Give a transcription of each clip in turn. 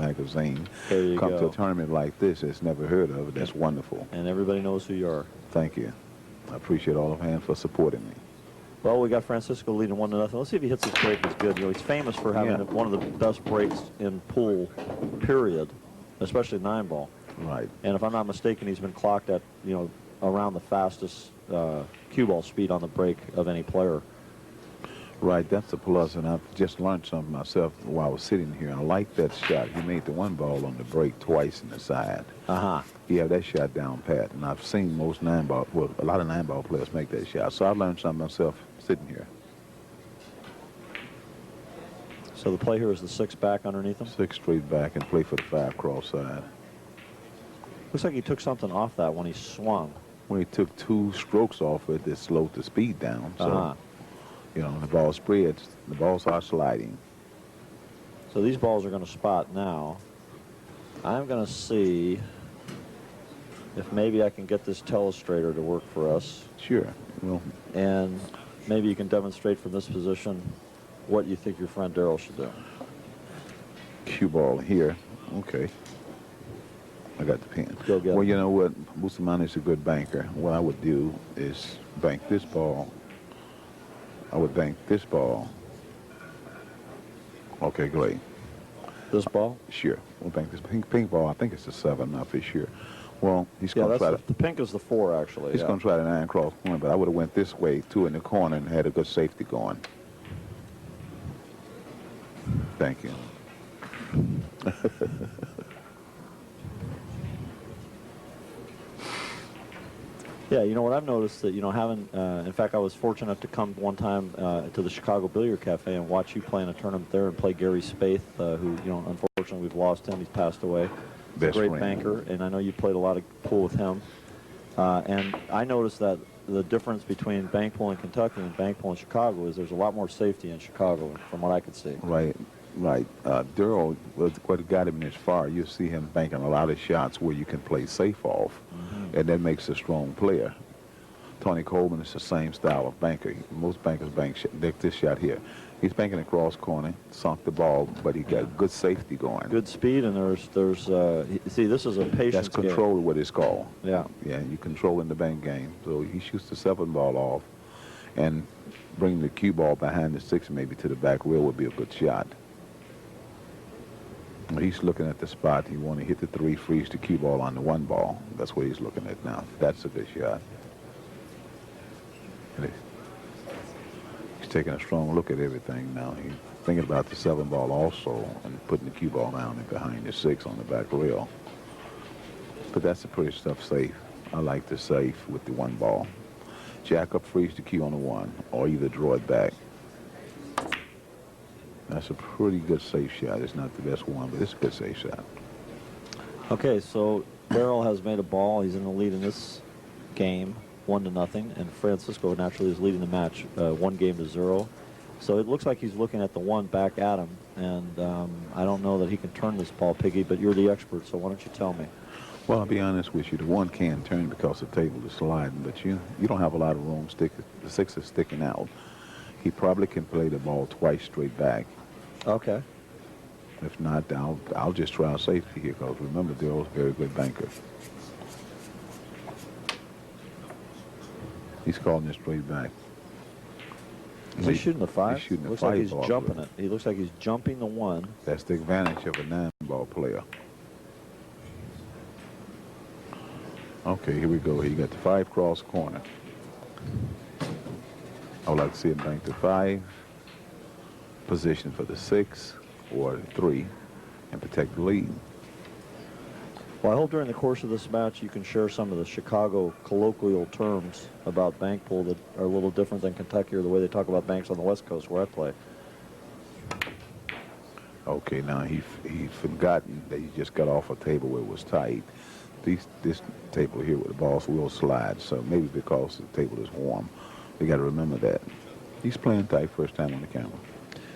magazine. There you Come go. to a tournament like this, it's never heard of. That's wonderful. And everybody knows who you are. Thank you. I appreciate all of hands for supporting me. Well, we got Francisco leading 1-0. Let's see if he hits his break as good. You know, he's famous for having one of the best breaks in pool, period, especially 9-ball. Right. And if I'm not mistaken, he's been clocked at, you know, around the fastest cue ball speed on the break of any player. Right, that's a plus, and I've just learned something myself while I was sitting here. I like that shot. He made the 1 ball on the break twice in the side. He had that shot down pat, and I've seen most 9-ball, well, a lot of 9-ball players make that shot. So I learned something myself sitting here. So the play here is the 6 back underneath him? 6 straight back and play for the 5 cross side. Looks like he took something off that when he swung. When he took 2 strokes off it, it slowed the speed down. So, you know, the ball spreads, the balls are sliding. So these balls are going to spot now. I'm going to see if maybe I can get this telestrator to work for us. Sure. Well, and maybe you can demonstrate from this position what you think your friend Darrell should do. Cue ball here. Okay. I got the pin. Go get well, it. You know what? Bustamante is a good banker. What I would do is bank this ball. I would bank this ball. Okay, great. This ball? Sure. We'll bank this pink ball. I think it's a 7, not for sure. Well, he's going to try to... The pink is the 4, actually. He's going to try the 9 cross corner, but I would have went this way, 2 in the corner, and had a good safety going. Thank you. Yeah, you know what I've noticed that, you know, having, in fact, I was fortunate enough to come one time to the Chicago Billiard Cafe and watch you play in a tournament there and play Gary Spaeth, who, you know, unfortunately we've lost him. He's passed away. He's a great banker, and I know you played a lot of pool with him. And I noticed that the difference between bank pool in Kentucky and bank pool in Chicago is there's a lot more safety in Chicago, from what I could see. Right. Darrell, what got him this far, you see him banking a lot of shots where you can play safe off, and that makes a strong player. Tony Coleman is the same style of banker. Most bankers bank this shot here. He's banking across corner, sunk the ball, but he got good safety going. Good speed, and there's see, this is a patience That's control game. what it's called. Yeah. Yeah, you controlling the bank game. So he shoots the 7 ball off, and bring the cue ball behind the 6 maybe to the back rail would be a good shot. He's looking at the spot. He want to hit the 3, freeze the cue ball on the 1 ball. That's what he's looking at now. That's a good shot. He's taking a strong look at everything now. He's thinking about the 7 ball also and putting the cue ball down and behind the 6 on the back rail. But that's the pretty stuff safe. I like the safe with the 1 ball. Jack up, freeze the cue on the 1, or either draw it back. That's a pretty good safe shot. It's not the best one, but it's a good safe shot. Okay, so Darrell has made a ball. He's in the lead in this game, 1-0, and Francisco naturally is leading the match 1-0. So it looks like he's looking at the 1 back at him, and I don't know that he can turn this ball, Piggy, but you're the expert, so why don't you tell me? Well, I'll be honest with you. The 1 can turn because the table is sliding, but you don't have a lot of room. The 6 is sticking out. He probably can play the ball twice straight back. Okay. If not, I'll just try a safety here because remember, Darrell's a very good banker. He's calling it straight back. Is he shooting the 5? He's shooting the looks 5 like he's ball, jumping it. He looks like he's jumping the 1. That's the advantage of a 9-ball player. Okay, here we go. He got the 5 cross corner. I would like to see him bank the 5, position for the 6 or the 3, and protect the lead. Well, I hope during the course of this match you can share some of the Chicago colloquial terms about bank pool that are a little different than Kentucky or the way they talk about banks on the West Coast where I play. Okay, now he's forgotten that he just got off a table where it was tight. This table here with the balls will slide, so maybe because the table is warm. We got to remember that. He's playing tight first time on the camera.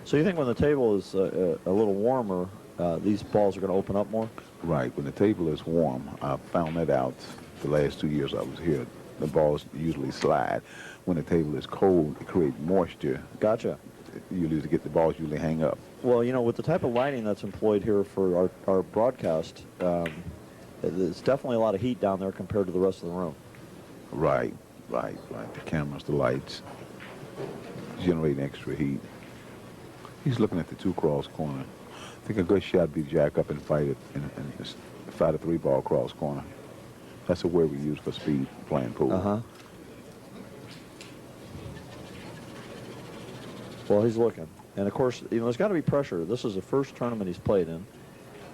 So you think when the table is a little warmer, these balls are going to open up more? Right. When the table is warm, I found that out the last 2 years I was here. The balls usually slide. When the table is cold, it creates moisture. Gotcha. you lose to get the balls usually hang up. Well, you know, with the type of lighting that's employed here for our broadcast, there's definitely a lot of heat down there compared to the rest of the room. Right. The cameras, the lights, generating extra heat. He's looking at the 2 cross corner. I think a good shot would be jack up and fight it and fight a 3-ball cross corner. That's a word we use for speed playing pool. Uh-huh. Well, he's looking. And, of course, you know, there's got to be pressure. This is the first tournament he's played in.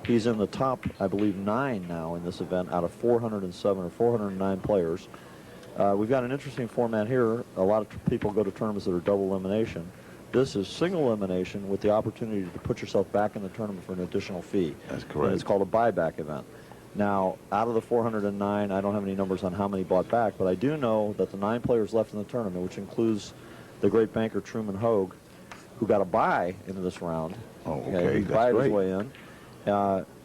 He's in the top, I believe, 9 now in this event out of 407 or 409 players. We've got an interesting format here. A lot of people go to tournaments that are double elimination. This is single elimination with the opportunity to put yourself back in the tournament for an additional fee. That's correct. And it's called a buyback event. Now, out of the 409, I don't have any numbers on how many bought back, but I do know that the 9 players left in the tournament, which includes the great banker Truman Hogue, who got a buy into this round. Oh, okay. He buyed his way in.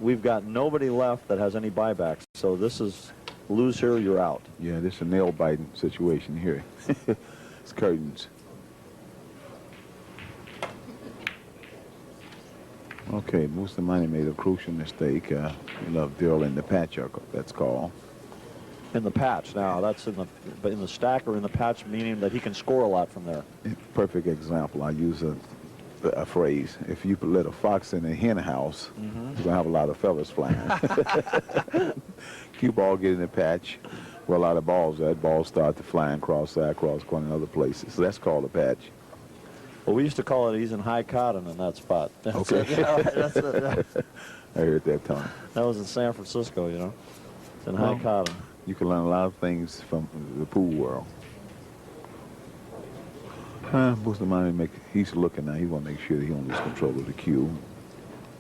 We've got nobody left that has any buybacks, so this is lose here, you're out. Yeah, this is a nail-biting situation here. It's curtains. Okay, Bustamante made a crucial mistake. You love Darrell in the patch, that's called. In the patch. Now, that's in the stack or in the patch, meaning that he can score a lot from there. Perfect example. I use a phrase. If you let a fox in a hen house, you're going to have a lot of feathers flying. Cue ball get in the patch where a lot of balls are. Balls start to flying cross-side, cross-corner, and other places. So that's called a patch. Well, we used to call it he's in high cotton in that spot. That's Okay. it. Yeah, right, that's it. I heard that, Tony. That was in San Francisco, you know. It's in high cotton. You can learn a lot of things from the pool world. Bustamante, he's looking now. He want to make sure that he don't lose control of the cue.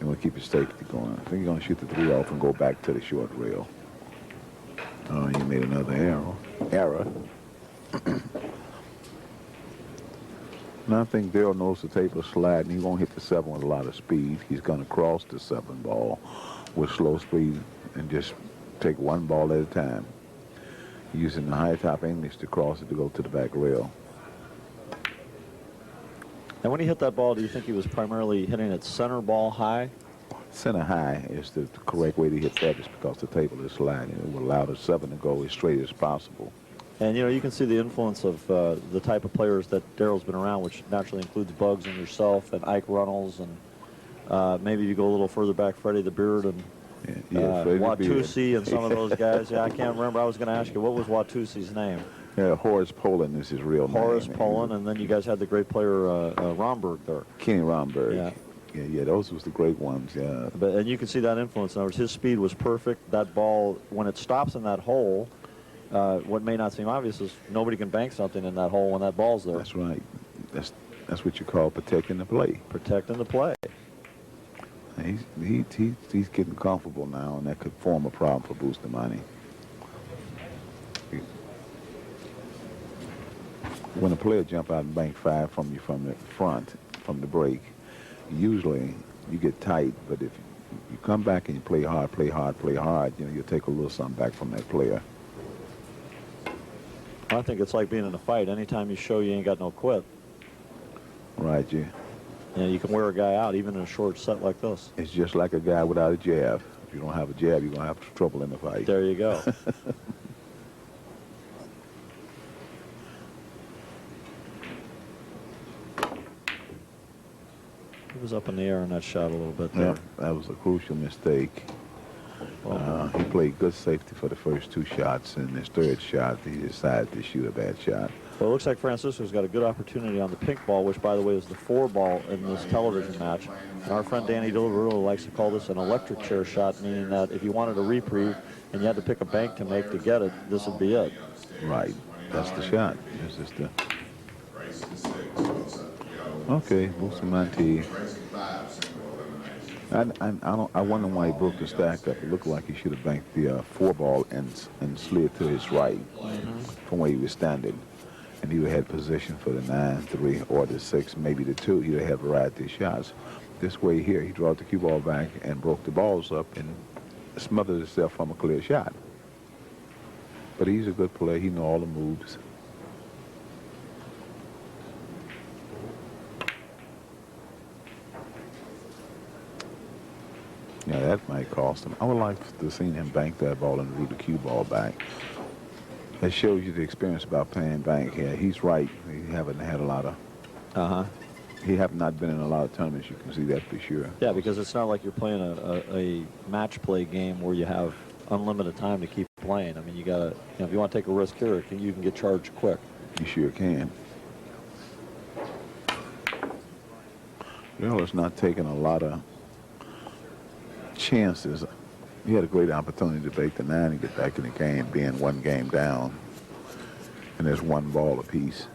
He want to keep his safety going. I think he's going to shoot the 3 off and go back to the short rail. He made another error. Now I think Darrell knows the table is sliding. He won't hit the 7 with a lot of speed. He's going to cross the 7 ball with slow speed and just take 1 ball at a time. Using the high top English to cross it to go to the back rail. And when he hit that ball, do you think he was primarily hitting it center ball high? Center high is the correct way to hit that, is because the table is sliding. It will allow the 7 to go as straight as possible. And, you know, you can see the influence of the type of players that Darrell's been around, which naturally includes Bugs and yourself and Ike Runnels and maybe you go a little further back, Freddie the Beard and Watusi and some of those guys. Yeah, I can't remember. I was going to ask you, what was Watusi's name? Yeah, Horace Poland is his real name. Horace Poland, and then you guys had the great player Romberg there. Kenny Romberg. Yeah. Yeah, those was the great ones, yeah. And you can see that influence. In other words, his speed was perfect. That ball, when it stops in that hole, what may not seem obvious is nobody can bank something in that hole when that ball's there. That's right. That's what you call protecting the play. Protecting the play. He's getting comfortable now, and that could form a problem for Bustamante. When a player jump out and bank 5 from you from the front, from the break, usually you get tight, but if you come back and you play hard, you know, you'll take a little something back from that player. I think it's like being in a fight. Anytime you show you ain't got no quit, Right, you can wear a guy out even in a short set like this. It's just like a guy without a jab. If you don't have a jab, you're going to have trouble in the fight. There you go. He was up in the air on that shot a little bit there. Yeah, that was a crucial mistake. He played good safety for the first 2 shots, and his 3rd shot, he decided to shoot a bad shot. Well, it looks like Francisco's got a good opportunity on the pink ball, which, by the way, is the 4 ball in this television match. And our friend Danny Dillard likes to call this an electric chair shot, meaning that if you wanted a reprieve and you had to pick a bank to make to get it, this would be it. Right. That's the shot. This is the... Okay, Bustamante. I wonder why he broke the stack up. It looked like he should have banked the 4 ball and slid to his right from where he was standing. And he would have had position for the 9-3 or the 6, maybe the 2. He'd have had variety of shots. This way here, he dropped the cue ball back and broke the balls up and smothered himself from a clear shot. But he's a good player. He knows all the moves. that might cost him. I would like to see him bank that ball and root the cue ball back. That shows you the experience about playing bank here. He's right. He haven't had a lot of. He have not been in a lot of tournaments. You can see that for sure. Yeah, because it's not like you're playing a match play game where you have unlimited time to keep playing. I mean, you gotta, if you want to take a risk here, you can get charged quick. You sure can. Darrell is not taking a lot of chances. He had a great opportunity to break the 9 and get back in the game, being 1 game down. And there's 1 ball apiece.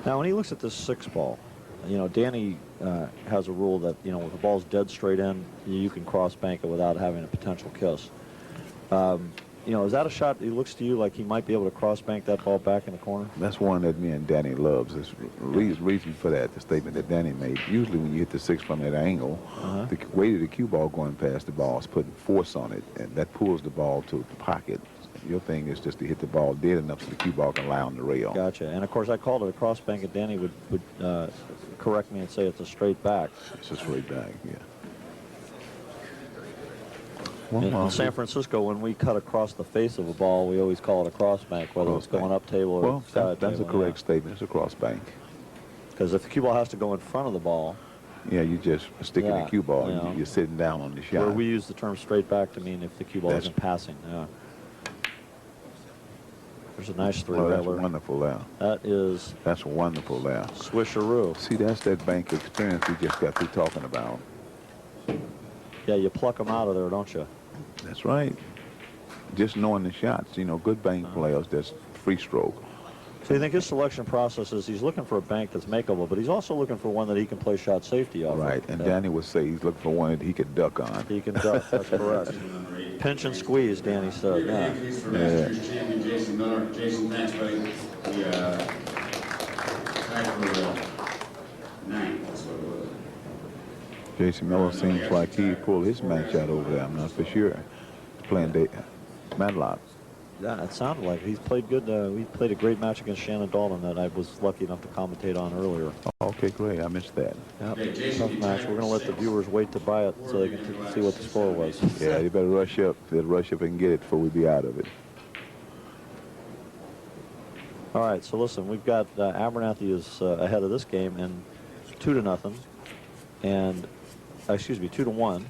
Now, when he looks at this 6 ball, Danny has a rule that, if the ball's dead straight in, you can cross bank it without having a potential kiss. Is that a shot that looks to you like he might be able to cross bank that ball back in the corner? That's one that me and Danny loves. There's reason for that, the statement that Danny made. Usually when you hit the 6 from that angle, the weight of the cue ball going past the ball is putting force on it, and that pulls the ball to the pocket. Your thing is just to hit the ball dead enough so the cue ball can lie on the rail. Gotcha. And, of course, I called it a cross bank, and Danny would correct me and say it's a straight back. It's a straight back, yeah. In San Francisco, when we cut across the face of a ball, we always call it a cross bank, whether it's going up table or side that's table. a correct statement. It's a cross bank. Because if the cue ball has to go in front of the ball, yeah, you just sticking the cue ball. You're sitting down on the shot. Where we use the term straight back to mean if the cue ball isn't passing. Yeah. There's a nice 3-railer. That's wonderful there. That's wonderful there. Swisheroo. See, that's that bank experience we just got through talking about. Yeah, you pluck them out of there, don't you? That's right. Just knowing the shots. Good bank players, that's free stroke. So you think his selection process is he's looking for a bank that's makeable, but he's also looking for one that he can play shot safety off. Right, and Danny would say he's looking for one that he can duck on. He can duck, that's correct. Pinch and squeeze, Danny said. Yeah. Champion Jason Miller. Jason, thanks, buddy. We tied for 9. That's what it was. Jason Miller seems like he pulled his match out over there. I'm not for sure. He's playing Matlock. Yeah, it sounded like he's played good. We played a great match against Shannon Dalton that I was lucky enough to commentate on earlier. Oh, okay, great. I missed that. Yep, tough match. We're going to let the viewers wait to buy it so they can see what the score was. Yeah, you better rush up. They'll rush up and get it before we be out of it. All right, so listen, we've got Abernathy is ahead of this game and 2-0, and excuse me, 2-1.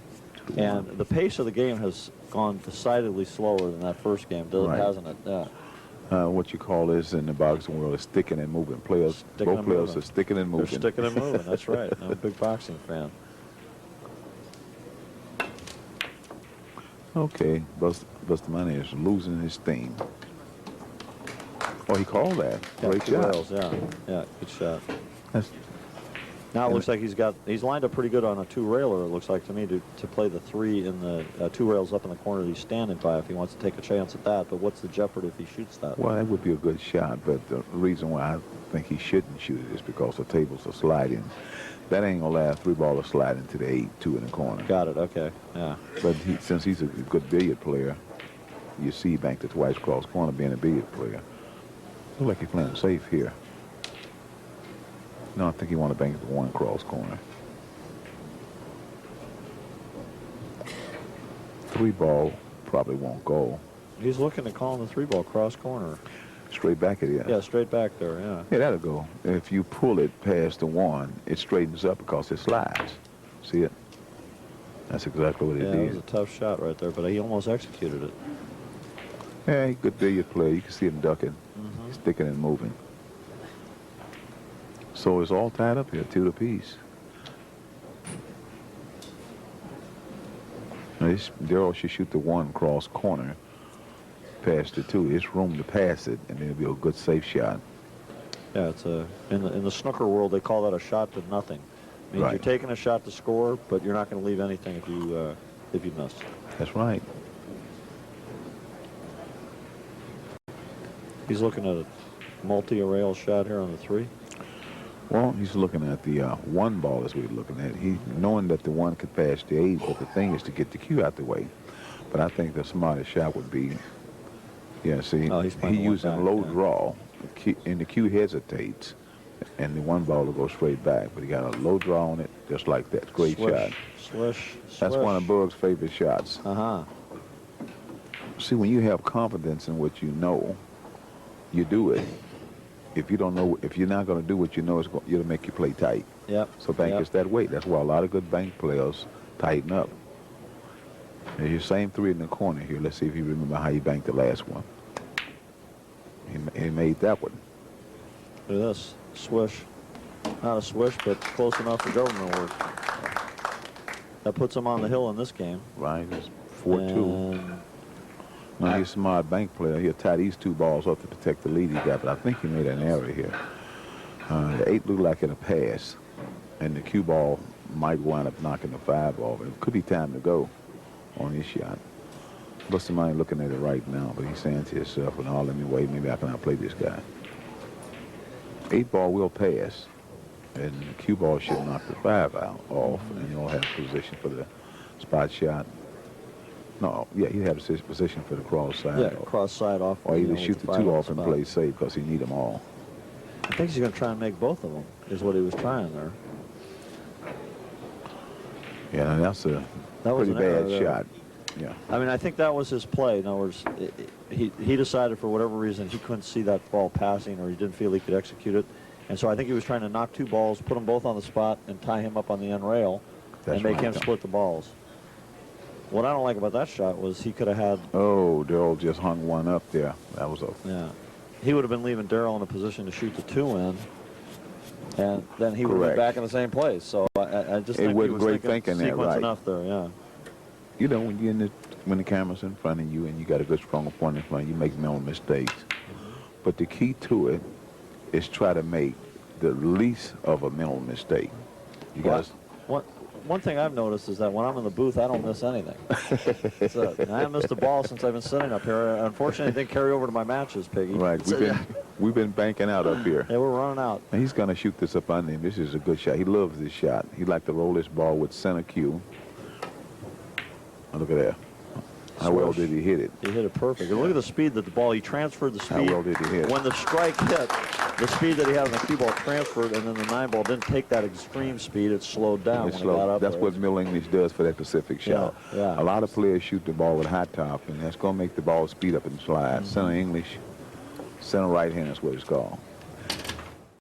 And the pace of the game has gone decidedly slower than that first game, hasn't it? Yeah. What you call this in the boxing world is sticking and moving. Both players are sticking and moving. They're sticking and moving, that's right. I'm a big boxing fan. Okay, Bustamante is losing his steam. Oh, he called that. Great shot. Rails, yeah, good shot. That's, now it looks like he's lined up pretty good on a 2-railer, it looks like to me, to play the 3 in the 2 rails up in the corner that he's standing by if he wants to take a chance at that. But what's the jeopardy if he shoots that? Well, that would be a good shot, but the reason why I think he shouldn't shoot it is because the tables are sliding. That ain't gonna last. 3 ball is sliding to the 8-2 in the corner. Got it, okay, yeah. But since he's a good billiard player, you see he banked it twice cross corner being a billiard player. Look like he's playing safe here. No, I think he want to bank the 1 cross corner. 3 ball probably won't go. He's looking to call in the 3 ball cross corner. Straight back it is. Yeah, straight back there, yeah. Yeah, that'll go. If you pull it past the 1, it straightens up because it slides. See it? That's exactly what it Yeah, did. it was a tough shot right there, but he almost executed it. Yeah, he's a good billiard player. You can see him ducking, sticking and moving. So it's all tied up here, 2 apiece. Now Darrell should shoot the 1 cross corner past the 2. It's room to pass it, and it'll be a good safe shot. Yeah, it's in the snooker world they call that a shot to nothing. It means you're taking a shot to score, but you're not going to leave anything if you miss. That's right. He's looking at a multi-rail shot here on the 3. Well, he's looking at the 1 ball as we're looking at. He knowing that the 1 could pass the 8, but the thing is to get the cue out the way. But I think the smartest shot would be, see, he using low draw, and the cue hesitates, and the 1 ball will go straight back. But he got a low draw on it. just like that. Great Swish, shot. Swish. That's one of Berg's favorite shots. Uh-huh. See, when you have confidence in what you know, you do it. If you don't know, if you're not going to do what you know, it'll make you play tight. Yep. So bankers that way. That's why a lot of good bank players tighten up. There's your same three in the corner here. Let's see if you remember how he banked the last one. He made that one. Look at this. Swish. Not a swish, but close enough for government work. That puts him on the hill in this game. Right, it's 4-2. And Now he's a smart bank player. He'll tie these two balls up to protect the lead he got, but I think he made an error here. The 8 looked like in a pass, and the cue ball might wind up knocking the 5 off. It could be time to go on his shot. Bustamate looking at it right now, but he's saying to himself, well, let me wait. Maybe I can outplay this guy. 8 ball will pass, and the cue ball should knock the 5 out off, and you'll have position for the spot shot. No, yeah, he had a position for the cross side. yeah, cross side off. Or either with shoot the 2 5 off and spot. play safe because he need them all. I think he's going to try and make both of them, is what he was trying there. Yeah, and that's a That was pretty an error bad there. shot. Yeah. I mean, I think that was his play. In other words, he decided for whatever reason he couldn't see that ball passing, or he didn't feel he could execute it. And so I think he was trying to knock 2 balls, put them both on the spot, and tie him up on the end rail, and make him split the balls. What I don't like about that shot was he could have had... Oh, Darrell just hung one up there. That was a... Yeah. He would have been leaving Darrell in a position to shoot the 2 in, and then he would have been back in the same place. So I just think he was thinking there, sequence right. enough there, yeah. You know, when the camera's in front of you and you got a good, strong opponent in front of you, make no mistakes. But the key to it is try to make the least of a mental mistake. You got to... One thing I've noticed is that when I'm in the booth, I don't miss anything. I haven't missed a ball since I've been sitting up here. Unfortunately, it didn't carry over to my matches, Piggy. Right, we've been banking out up here. Yeah, we're running out. And he's going to shoot this up under him. This is a good shot. He loves this shot. He like to roll this ball with center cue. Oh, look at that. How well did he hit it? He hit it perfect. And look at the speed that the ball, he transferred the speed. How well did he hit it? When the strike hit, the speed that he had on the cue ball transferred, and then the 9 ball didn't take that extreme speed. It slowed down when it got up That's there. what Middle English does for that Pacific shot. Yeah. A lot of players shoot the ball with high top, and that's going to make the ball speed up and slide. Center English, center right hand is what it's called.